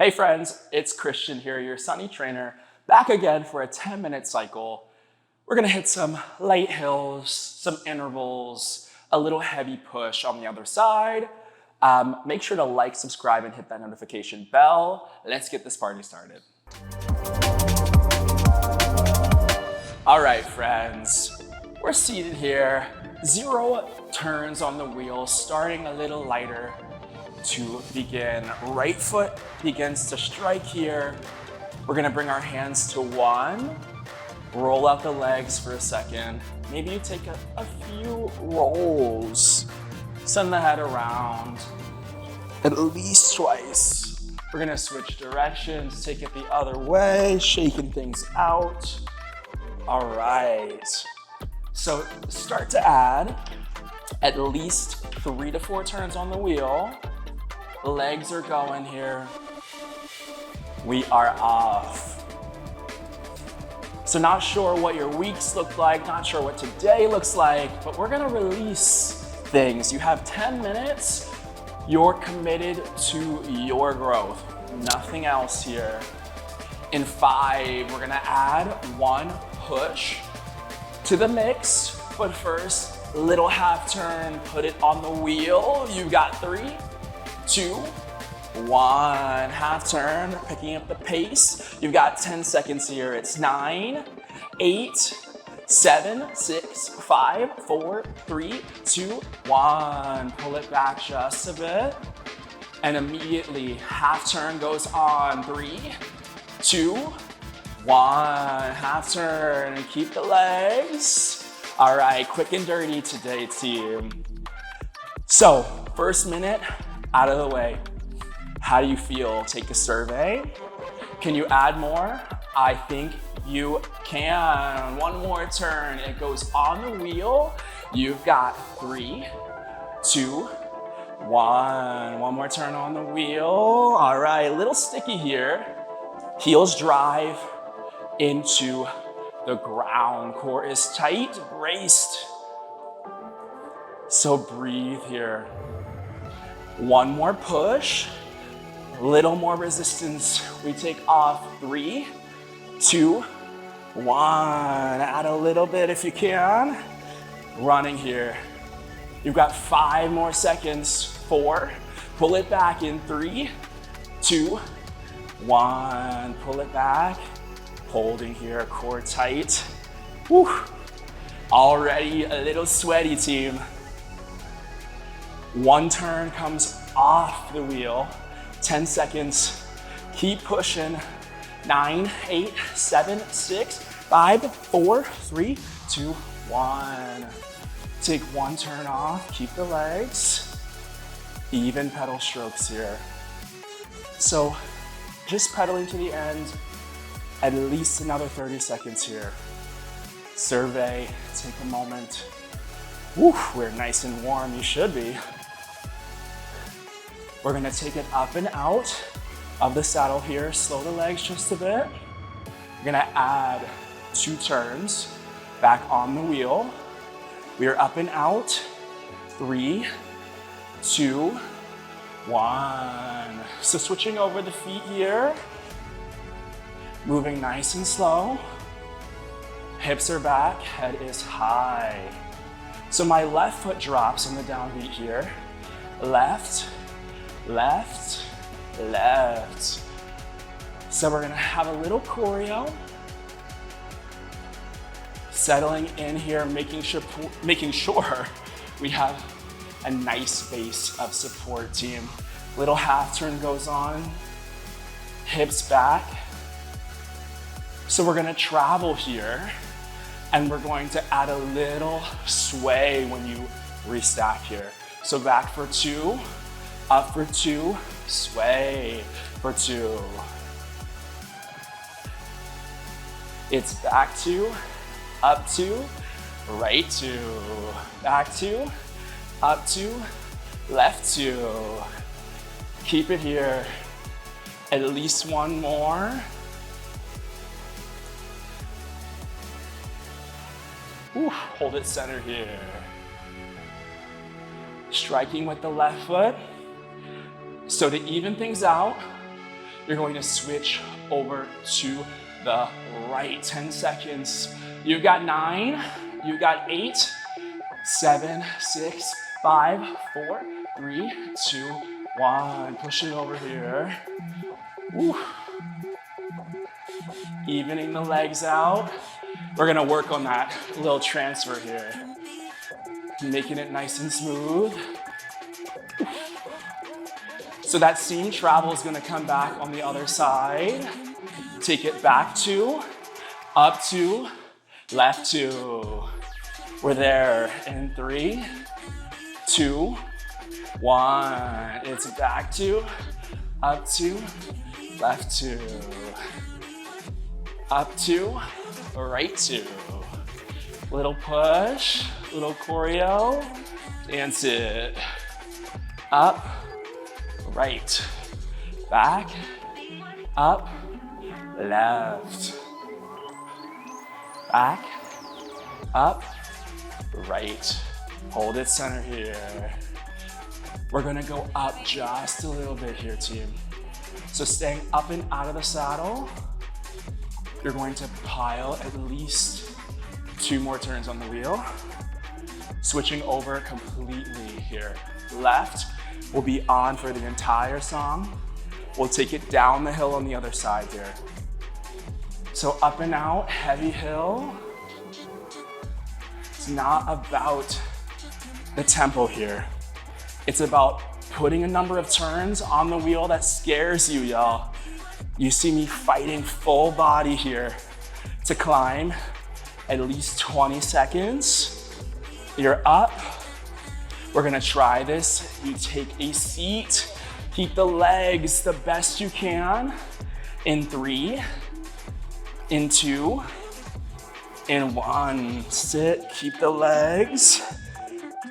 Hey friends, it's Christian here, your Sunny trainer, back again for a 10-minute cycle. We're gonna hit some light hills, some intervals, a little heavy push on the other side. Make sure to like, subscribe, and hit that notification bell. Let's get this party started. All right, friends, we're seated here. 0 turns on the wheel, starting a little lighter to begin. Right foot begins to strike here. We're gonna bring our hands to 1, roll out the legs for a second. Maybe you take a few rolls. Send the head around at least twice. We're gonna switch directions, take it the other way, shaking things out. All right. So start to add at least 3 to 4 turns on the wheel. Legs are going here. We are off. So not sure what your weeks look like, not sure what today looks like, but we're gonna release things. You have 10 minutes. You're committed to your growth. Nothing else here. In 5, we're gonna add 1 push to the mix, but first, little half turn, put it on the wheel. You got 3, 2, 1, half turn, picking up the pace. You've got 10 seconds here. It's 9, 8, 7, 6, 5, 4, 3, 2, 1. Pull it back just a bit. And immediately, half turn goes on. 3, 2, 1. Half turn, keep the legs. All right, quick and dirty today, team. So, first minute, out of the way. How do you feel? Take a survey. Can you add more? I think you can. 1 more turn. It goes on the wheel. You've got 3, 2, 1. 1 more turn on the wheel. All right, a little sticky here. Heels drive into the ground. Core is tight, braced. So breathe here. 1 more push, little more resistance. We take off. 3, 2, 1. Add a little bit if you can. Running here. You've got 5 more seconds. 4, pull it back in. 3, 2, 1. Pull it back. Holding here, core tight. Whew. Already a little sweaty, team. 1 turn comes off the wheel. 10 seconds. Keep pushing. 9, 8, 7, 6, 5, 4, 3, 2, 1. Take 1 turn off. Keep the legs. Even pedal strokes here. So just pedaling to the end. At least another 30 seconds here. Survey, take a moment. Woo, we're nice and warm, you should be. We're gonna take it up and out of the saddle here. Slow the legs just a bit. We're gonna add 2 turns back on the wheel. We are up and out. 3, 2, 1. So switching over the feet here. Moving nice and slow. Hips are back, head is high. So my left foot drops on the downbeat here. Left, left, left. So we're gonna have a little choreo. Settling in here, making sure we have a nice base of support, team. Little half turn goes on. Hips back. So we're gonna travel here, and we're going to add a little sway when you restack here. So back for 2, up for 2, sway for 2. It's back 2, up 2, right 2, back 2, up 2, left 2. Keep it here. At least 1 more. Whew, hold it centered here. Striking with the left foot. So to even things out, You're going to switch over to the right. 10 seconds. You've got 9, you've got 8, 7, 6, 5, 4, 3, 2, 1. Push it over here. Woo. Evening the legs out. We're gonna work on that little transfer here. Making it nice and smooth. So that seam travel is gonna come back on the other side. Take it back 2, up 2, left 2. We're there in 3, 2, 1. It's back 2, up 2, left 2. Up 2, right 2. Little push, little choreo. Dance it. Up, right. Back, up, left. Back, up, right. Hold it center here. We're gonna go up just a little bit here, team. So staying up and out of the saddle, you're going to pile at least 2 more turns on the wheel. Switching over completely here. Left will be on for the entire song. We'll take it down the hill on the other side here. So up and out, heavy hill. It's not about the tempo here. It's about putting a number of turns on the wheel that scares you, y'all. You see me fighting full body here to climb at least 20 seconds. You're up. We're gonna try this. You take a seat. Keep the legs the best you can. In 3, in 2, in 1. Sit, keep the legs.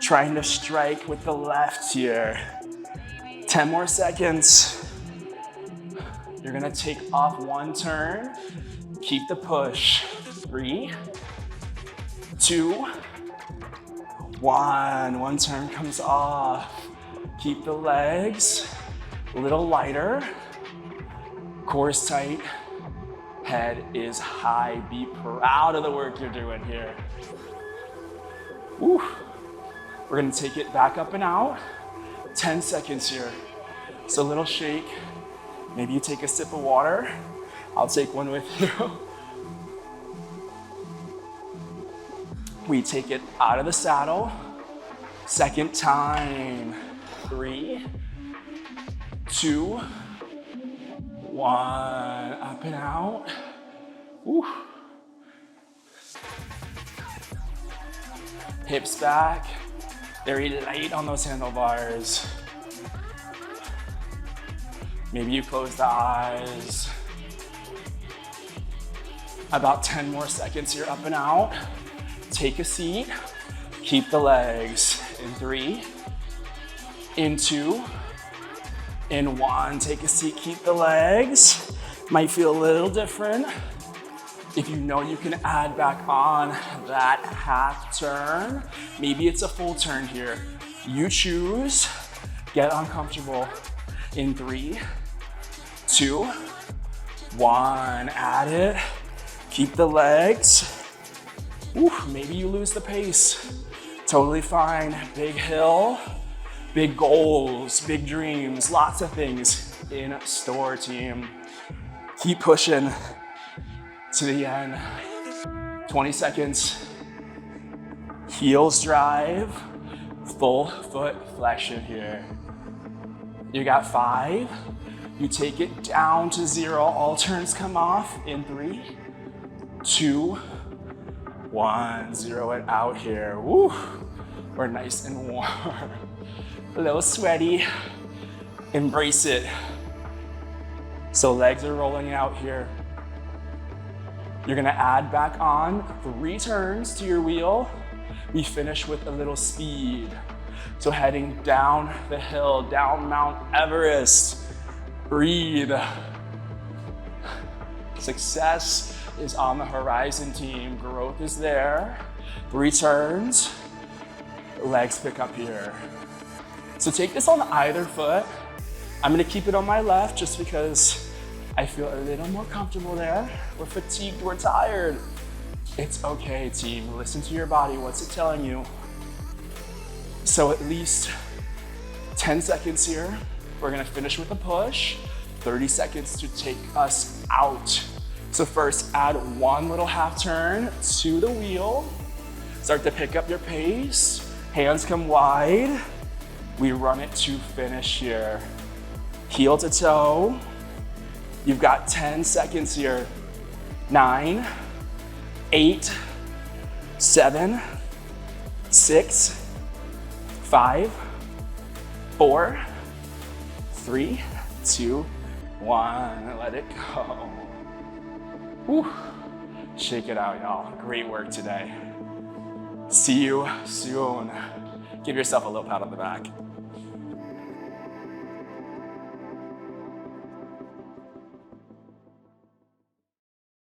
Trying to strike with the left here. 10 more seconds. You're gonna take off 1 turn. Keep the push. 3, 2, 1. 1 turn comes off. Keep the legs a little lighter. Core is tight. Head is high. Be proud of the work you're doing here. Woo. We're gonna take it back up and out. 10 seconds here. So a little shake. Maybe you take a sip of water. I'll take one with you. We take it out of the saddle. Second time. 3, 2, 1. Up and out. Woo. Hips back. Very light on those handlebars. Maybe you close the eyes. About 10 more seconds here, up and out. Take a seat. Keep the legs. In 3, in 2, in 1. Take a seat, keep the legs. Might feel a little different. If you know you can add back on that half turn, maybe it's a full turn here. You choose, get uncomfortable. In 3, 2, 1, add it. Keep the legs. Ooh, maybe you lose the pace. Totally fine. Big hill, big goals, big dreams, lots of things in store, team. Keep pushing to the end. 20 seconds. Heels drive, full foot flexion here. You got 5. You take it down to 0. All turns come off in 3, 2, 1. 0 it out here. Woo. We're nice and warm. A little sweaty. Embrace it. So legs are rolling out here. You're gonna add back on 3 turns to your wheel. We finish with a little speed. So heading down the hill, down Mount Everest. Breathe. Success is on the horizon, team. Growth is there. 3 turns. Legs pick up here. So take this on either foot. I'm gonna keep it on my left just because I feel a little more comfortable there. We're fatigued, we're tired. It's okay, team. Listen to your body. What's it telling you? So at least 10 seconds here. We're gonna finish with a push. 30 seconds to take us out. So first, add one little half turn to the wheel. Start to pick up your pace. Hands come wide. We run it to finish here. Heel to toe. You've got 10 seconds here. 9, 8, 7, 6, 5, 4, 3, 2, 1. Let it go. Whew. Shake it out, y'all. Great work today. See you soon. Give yourself a little pat on the back.